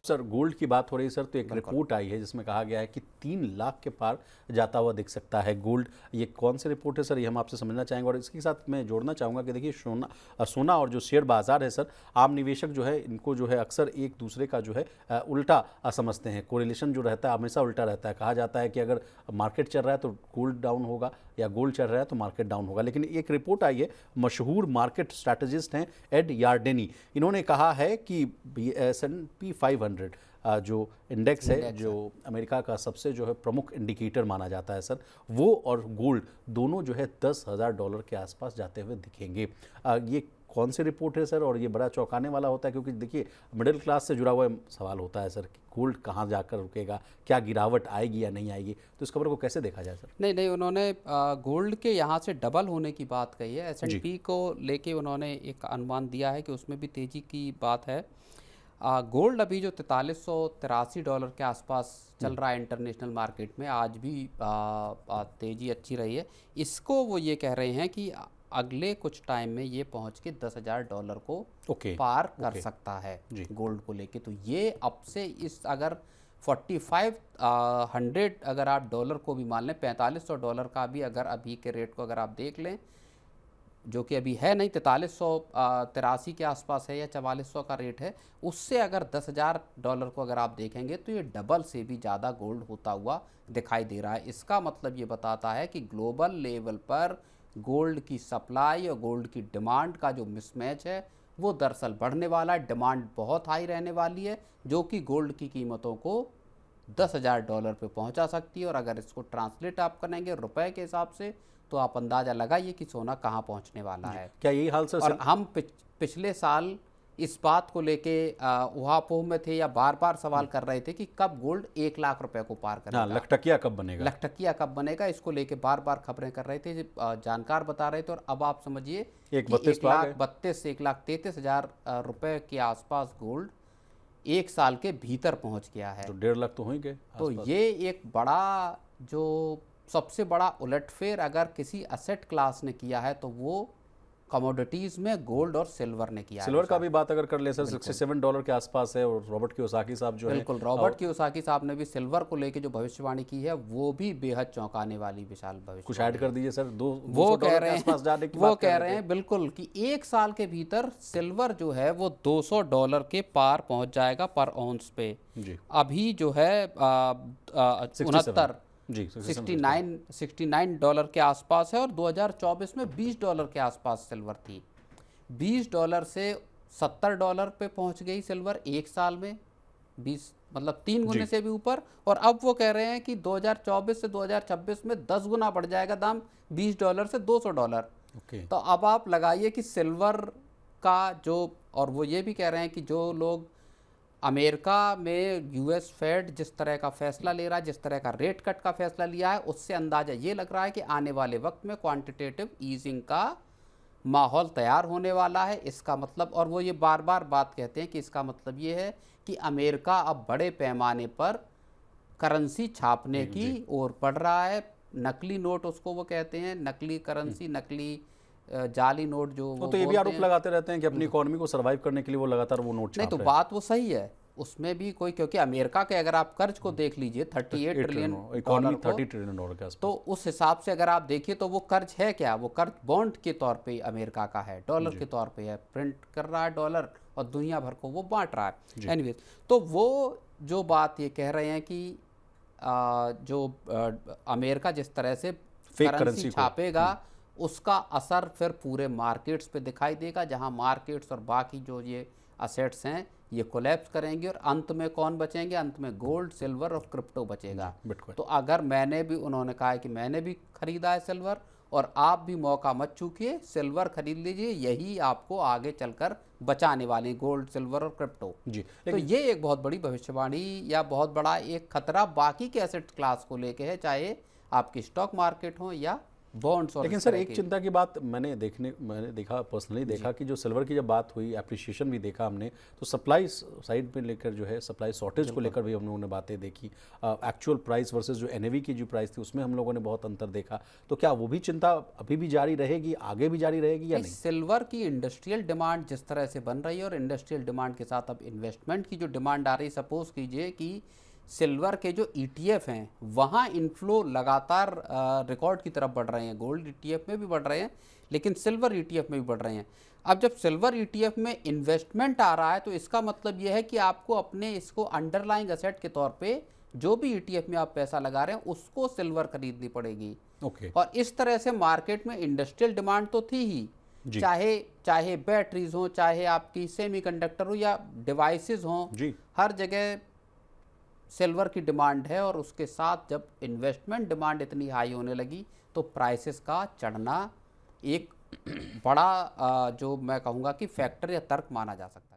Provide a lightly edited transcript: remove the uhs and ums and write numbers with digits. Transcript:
Sir gold की बात हो रही है सर, तो एक रिपोर्ट आई है जिसमें कहा गया है कि 3 लाख के पार जाता हुआ दिख सकता है गोल्ड। ये कौन सी रिपोर्ट है सर, ये हम आपसे समझना चाहेंगे। और इसके साथ मैं जोड़ना चाहूँगा कि देखिए सोना और जो शेयर बाजार है सर, आम निवेशक जो है इनको जो है अक्सर एक दूसरे का जो है उल्टा समझते हैं। कोरिलेशन जो रहता है हमेशा उल्टा रहता है। कहा जाता है कि अगर मार्केट चल रहा है तो गोल्ड डाउन होगा, या गोल्ड चल रहा है तो मार्केट डाउन होगा। लेकिन एक रिपोर्ट आई है, मशहूर मार्केट स्ट्रैटेजिस्ट हैं एड यार्डेनी, इन्होंने कहा है कि S&P 500 जो इंडेक्स है, जो अमेरिका का सबसे जो है प्रमुख इंडिकेटर माना जाता है सर, वो और गोल्ड दोनों जो है $10,000 के आसपास जाते हुए दिखेंगे। ये कौन सी रिपोर्ट है सर, और ये बड़ा चौंकाने वाला होता है क्योंकि देखिए मिडिल क्लास से जुड़ा हुआ सवाल होता है सर कि गोल्ड कहाँ जाकर रुकेगा, क्या गिरावट आएगी या नहीं आएगी, तो इस खबर को कैसे देखा जाए सर? नहीं, उन्होंने गोल्ड के यहाँ से डबल होने की बात कही है। S&P को लेके उन्होंने एक अनुमान दिया है कि उसमें भी तेज़ी की बात है। गोल्ड अभी जो $4383 के आसपास चल रहा है इंटरनेशनल मार्केट में, आज भी तेज़ी अच्छी रही है। इसको वो ये कह रहे हैं कि अगले कुछ टाइम में ये पहुंच के $10,000 को पार कर सकता है गोल्ड को लेके। तो ये अब से इस अगर 4500 अगर आप डॉलर को भी मान लें, $4500 का भी अगर अभी के रेट को अगर आप देख लें, जो कि अभी है नहीं, 4383 के आसपास है या 4400 का रेट है, उससे अगर $10,000 को अगर आप देखेंगे तो ये डबल से भी ज़्यादा गोल्ड होता हुआ दिखाई दे रहा है। इसका मतलब ये बताता है कि ग्लोबल लेवल पर गोल्ड की सप्लाई और गोल्ड की डिमांड का जो मिसमैच है वो दरअसल बढ़ने वाला है। डिमांड बहुत हाई रहने वाली है, जो कि गोल्ड की कीमतों को $10,000 पे पहुंचा सकती है। और अगर इसको ट्रांसलेट आप करेंगे रुपए के हिसाब से, तो आप अंदाज़ा लगाइए कि सोना कहाँ पहुंचने वाला है। क्या यही हाल सर? और हम पिछले साल इस बात को लेके उहापोह में थे या बार बार सवाल कर रहे थे कि कब गोल्ड 1 लाख रुपए को पार करेगा, लखटकिया कब बनेगा, लखटकिया कब बनेगा, इसको लेके बार बार खबरें कर रहे थे, जानकार बता रहे थे। और अब आप समझिए 1,32,33,000 रुपए के आसपास गोल्ड 1 साल के भीतर पहुंच गया है। तो 1.5 लाख तो हो ही गए। तो ये एक बड़ा, जो सबसे बड़ा उलटफेर अगर किसी असेट क्लास ने किया है तो वो कमोडिटीज में गोल्ड और सिल्वर ने किया है। सिल्वर का भी बात अगर कर ले सर, $67 के आसपास है। और रॉबर्ट कियोसाकी साहब जो है, बिल्कुल, रॉबर्ट कियोसाकी साहब ने भी सिल्वर को लेके जो भविष्यवाणी की है वो भी बेहद चौंकाने वाली विशाल भविष्यवाणी। कुछ ऐड कर दीजिए सर। वो कह रहे हैं बिल्कुल कि 1 साल के भीतर सिल्वर जो है वो $200 के पार पहुंच जाएगा पर औंस पे। अभी जो है 69 के आसपास है, और 2024 में $20 के आसपास सिल्वर थी। $20 से $70 पे पहुंच गई सिल्वर 1 साल में, 20 मतलब 3 गुने से भी ऊपर। और अब वो कह रहे हैं कि 2024 से 2026 में 10 गुना बढ़ जाएगा दाम, $20 से $200। तो अब आप लगाइए कि सिल्वर का जो, और वो ये भी कह रहे हैं कि जो लोग अमेरिका में US फेड जिस तरह का फैसला ले रहा है, जिस तरह का रेट कट का फैसला लिया है, उससे अंदाज़ा ये लग रहा है कि आने वाले वक्त में क्वांटिटेटिव ईजिंग का माहौल तैयार होने वाला है। इसका मतलब, और वो ये बार बार बात कहते हैं कि इसका मतलब ये है कि अमेरिका अब बड़े पैमाने पर करेंसी छापने की ओर बढ़ रहा है। नकली नोट उसको वो कहते हैं, नकली करेंसी, नकली जाली नोट जो वो तो ये भी आरोप लगाते रहते हैं कि अपनी इकोनॉमी को सर्वाइव करने के लिए वो लगातार वो नोट छाप नहीं, तो बात वो सही है, उसमें भी कोई, क्योंकि अमेरिका के अगर आप कर्ज को देख लीजिए 38 ट्रिलियन इकोनॉमी, $30 ट्रिलियन के आसपास, तो उस हिसाब से अगर आप देखिए तो वो कर्ज है क्या, वो कर्ज बॉन्ड के तौर पे अमेरिका का है, डॉलर के तौर पे है, प्रिंट कर रहा है डॉलर और दुनिया भर को वो बांट रहा है। एनीवेज, तो वो जो बात ये कह रहे हैं कि जो अमेरिका जिस तरह से करेंसी छापेगा उसका असर फिर पूरे मार्केट्स पे दिखाई देगा, जहां मार्केट्स और बाकी जो ये असेट्स हैं ये कोलैप्स करेंगे। और अंत में कौन बचेंगे? अंत में गोल्ड, सिल्वर और क्रिप्टो बचेगा। तो अगर मैंने भी, उन्होंने कहा है कि मैंने भी खरीदा है सिल्वर, और आप भी मौका मत चूकिए, सिल्वर खरीद लीजिए, यही आपको आगे चलकर बचाने वाले गोल्ड, सिल्वर और क्रिप्टो जी। तो ये एक बहुत बड़ी भविष्यवाणी या बहुत बड़ा एक खतरा बाकी के एसेट क्लास को लेके है, चाहे आपकी स्टॉक मार्केट हो या बॉन्ड्स और लेकिन इस सर तरह एक की। चिंता की बात मैंने देखा पर्सनली देखा कि जो सिल्वर की जब बात हुई, एप्रिसिएशन भी देखा हमने, तो सप्लाई साइड पे लेकर जो है सप्लाई शॉर्टेज को लेकर भी हम लोगों ने बातें देखी। एक्चुअल प्राइस वर्सेस जो एनएवी की जो प्राइस थी उसमें हम लोगों ने बहुत अंतर देखा। तो क्या वो भी चिंता अभी भी जारी रहेगी, आगे भी जारी रहेगी या नहीं, नहीं? सिल्वर की इंडस्ट्रियल डिमांड जिस तरह से बन रही है और इंडस्ट्रियल डिमांड के साथ अब इन्वेस्टमेंट की जो डिमांड आ रही है, सपोज कीजिए कि सिल्वर के जो ईटीएफ हैं वहाँ इनफ्लो लगातार रिकॉर्ड की तरफ बढ़ रहे हैं। गोल्ड ईटीएफ में भी बढ़ रहे हैं, लेकिन सिल्वर ईटीएफ में भी बढ़ रहे हैं। अब जब सिल्वर ईटीएफ में इन्वेस्टमेंट आ रहा है तो इसका मतलब यह है कि आपको अपने इसको अंडरलाइंग एसेट के तौर पे जो भी ईटीएफ में आप पैसा लगा रहे हैं उसको सिल्वर खरीदनी पड़ेगी। ओके और इस तरह से मार्केट में इंडस्ट्रियल डिमांड तो थी ही, जी चाहे बैटरीज हो, चाहे आपकी सेमीकंडक्टर हो या डिवाइसेस हों, जी हर जगह सिल्वर की डिमांड है। और उसके साथ जब इन्वेस्टमेंट डिमांड इतनी हाई होने लगी तो प्राइसेस का चढ़ना एक बड़ा जो मैं कहूँगा कि फैक्टर या तर्क माना जा सकता है।